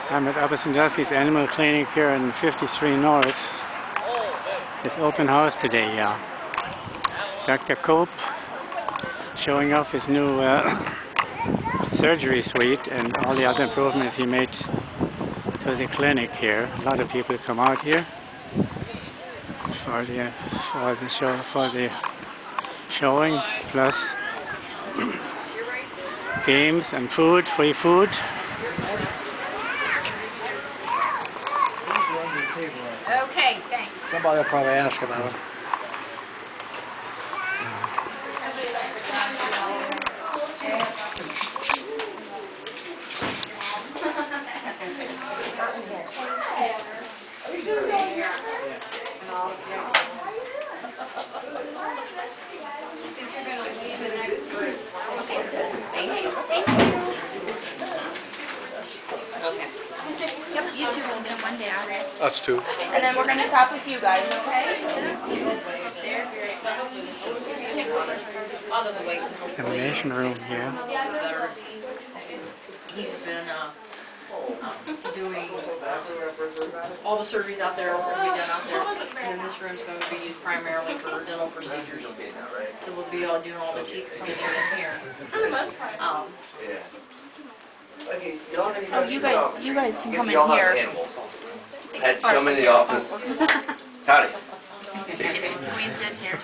I'm at Upper Sandusky's Animal Clinic here in 53 North. It's open house today, yeah. Dr. Cope showing off his new surgery suite and all the other improvements he made to the clinic here. A lot of people come out here for the showing, plus games and food, free food. Okay, thanks. Somebody will probably ask about it. Yep, you two will get one down. Us too. And then we're going to talk with you guys, okay? Examination room here. He's been doing all the surgeries out there, will be done out there, and then this room's going to be used primarily for dental procedures. So we'll be all doing all the teeth procedures in here. Oh, you guys can come in here. Had come in the office. Howdy.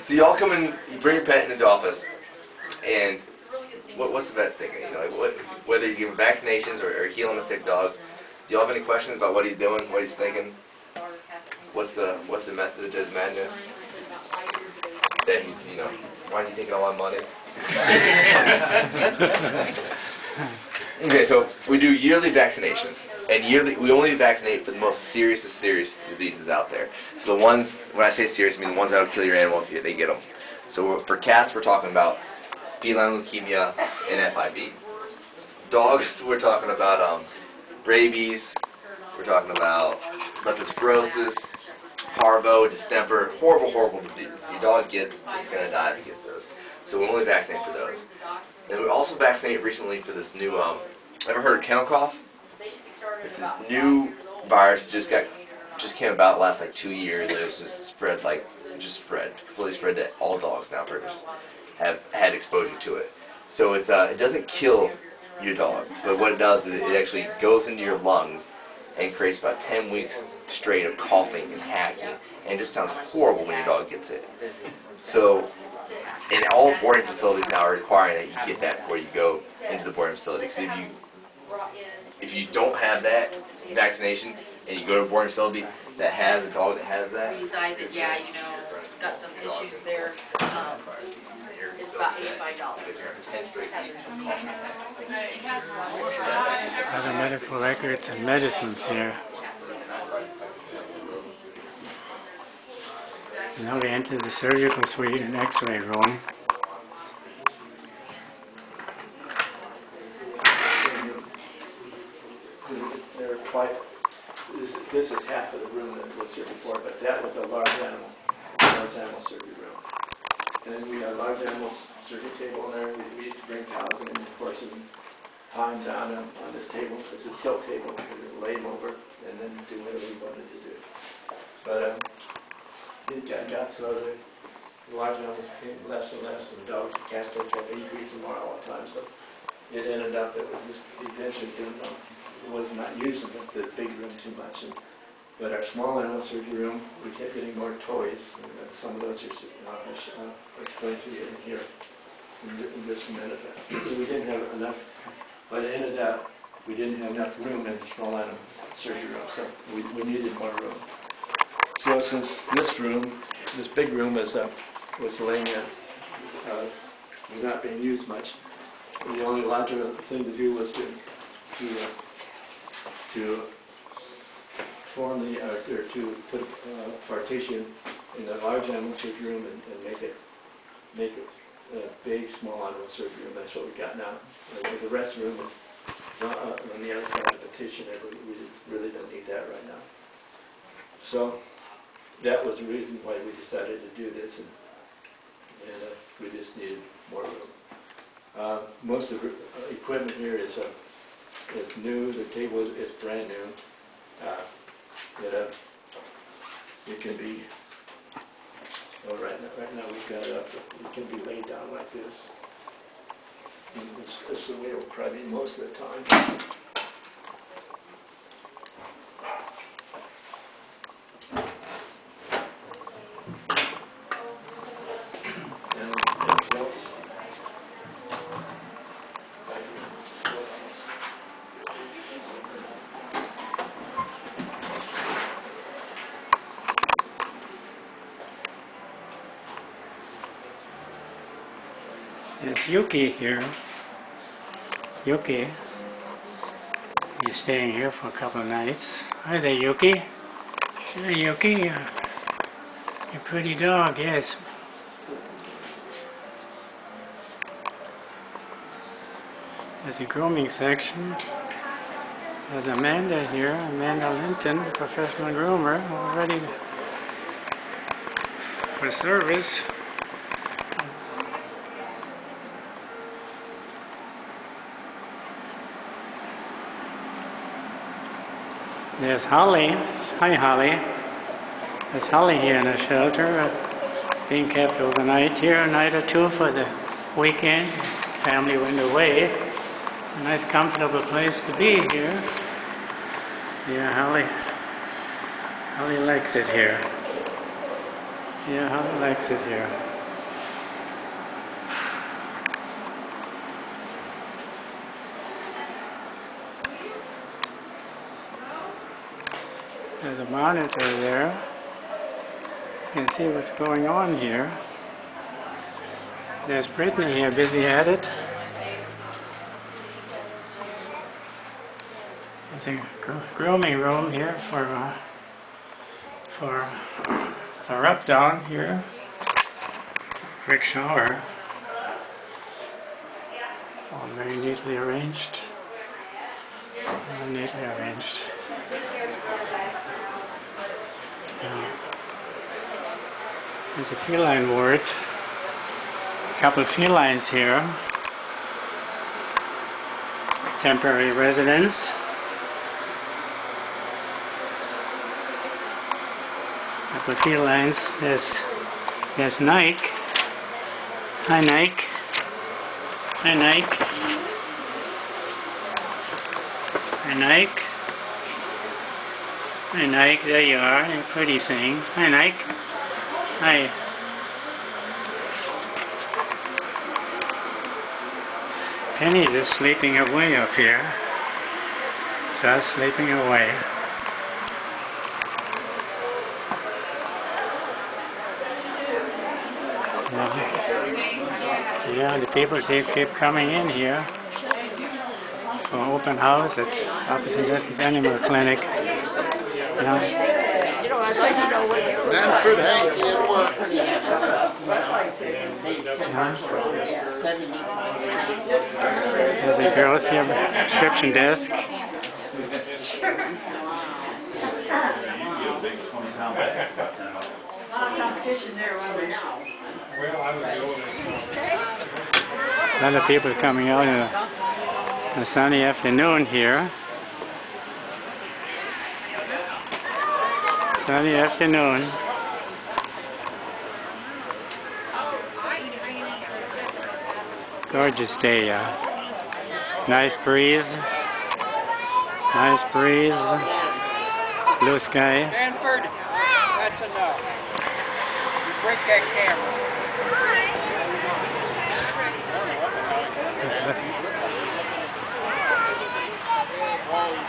So y'all come in, you bring your pet in the office, and what's the best thing? You know, like whether you give him vaccinations or healing a sick dog. Do y'all have any questions about what he's doing, what he's thinking? What's the method of his madness? That he's, you know, why is he taking all my money? Okay, so we do yearly vaccinations, and we only vaccinate for the most serious of serious diseases out there. So the ones, when I say serious, I mean the ones that will kill your animal if they get them. So for cats, we're talking about feline leukemia and FIV. Dogs, we're talking about rabies, we're talking about leptospirosis, parvo, distemper, horrible diseases. Your dog gets, it's going to die if he gets those. So we only vaccinate for those. And we also vaccinated recently for this new, ever heard of kennel cough? It's this new virus just came about last like 2 years, and it's just completely spread to all dogs now. Pretty much have had exposure to it. So it doesn't kill your dog, but what it does is it actually goes into your lungs and creates about 10 weeks straight of coughing and hacking, and it just sounds horrible when your dog gets it. So, and all boarding facilities now are requiring that you get that before you go into the boarding facility. Because if you don't have that vaccination and you go to a boarding facility that has a dog that has that, decided, yeah, you know, got some issues there. It's about $85. Other medical records and medicines here. Now we enter the surgical suite and X-ray room. They're quite. This is half of the room that was here before, but that was a large animal surgery room. And then we got a large animal surgery table in there. We used to bring cows in, of course, and tie them down on this table. It's a tilt table. We lay them over and then do whatever we wanted to do. But it got so the large animals became less and less, and the dogs and cats kept increasing more all the time. So it ended up that we just eventually was not using the big room too much. But our small animal surgery room, we kept getting more toys. And some of those are explained to you in here in just a minute. We didn't have enough, but it ended up we didn't have enough room in the small animal surgery room, so we needed more room. So since this big room was laying in, was not being used much, the only logical thing to do was to form to put a partition in the large animal surgery room and make it a big small animal surgery room. That's what we got now. The rest of the room is on the other side of the partition. We really don't need that right now. So that was the reason why we decided to do this, and we just needed more room. Most of the equipment here is It's new, the table is brand new. It can be, well, right now we've got it up, it can be laid down like this. And it's the way it'll probably be most of the time. It's Yuki here. Yuki. He's staying here for a couple of nights. Hi there, Yuki. Hi, Yuki. You pretty dog, yes. There's a grooming section. There's Amanda here, Amanda Linton, professional groomer, all ready for service. There's Holly. Hi, Holly. There's Holly here in the shelter, being kept overnight here, a night or two for the weekend. Family went away. A nice, comfortable place to be here. Yeah, Holly likes it here. Yeah, Holly likes it here. There's a monitor there. You can see what's going on here. There's Brittany here, busy at it. There's a grooming room here for a rub down here. Quick shower. All very neatly arranged. All neatly arranged. There's a feline ward. A couple of felines here. Temporary residence. A couple of felines. There's Nike. Hi, Nike. Hi, Nike. Hi, Nike. Hi, Nike. There you are. You pretty thing. Hi, Nike. Hi. Penny's just sleeping away up here. Just sleeping away. Yeah, the people keep coming in here for open house at opposite Sandusky Animal Clinic. You know, I'd like to know what you were Manfred Hank, it works. There's the girls here, prescription desk. Competition there, A lot of people coming out on a sunny afternoon here. Sunny afternoon. Gorgeous day, nice breeze. Nice breeze. Blue sky. Manfred, that's enough. You break that camera.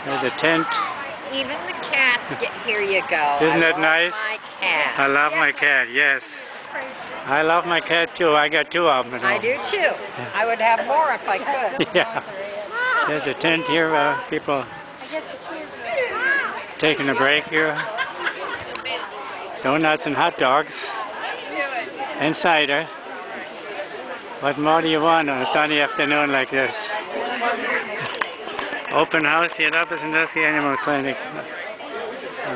There's a tent. Even the cats get, here you go. Isn't that nice? My cat. I love my cat, yes. I love my cat too. I got two of them at home. I do too. I would have more if I could. Yeah. There's a tent here. People taking a break here. Donuts and hot dogs. And cider. What more do you want on a sunny afternoon like this? Open house here at Upper Sandusky Animal Clinic.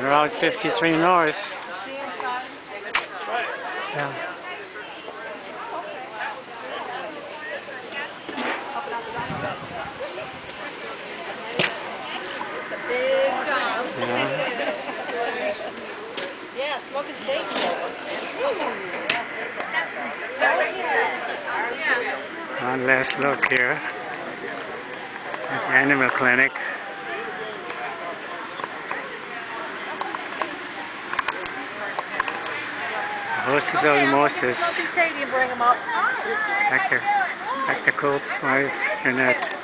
Route 53 North. Yeah. One last look here at the animal clinic. The hostess of the mostest, Dr. Cope's wife, Jeanette.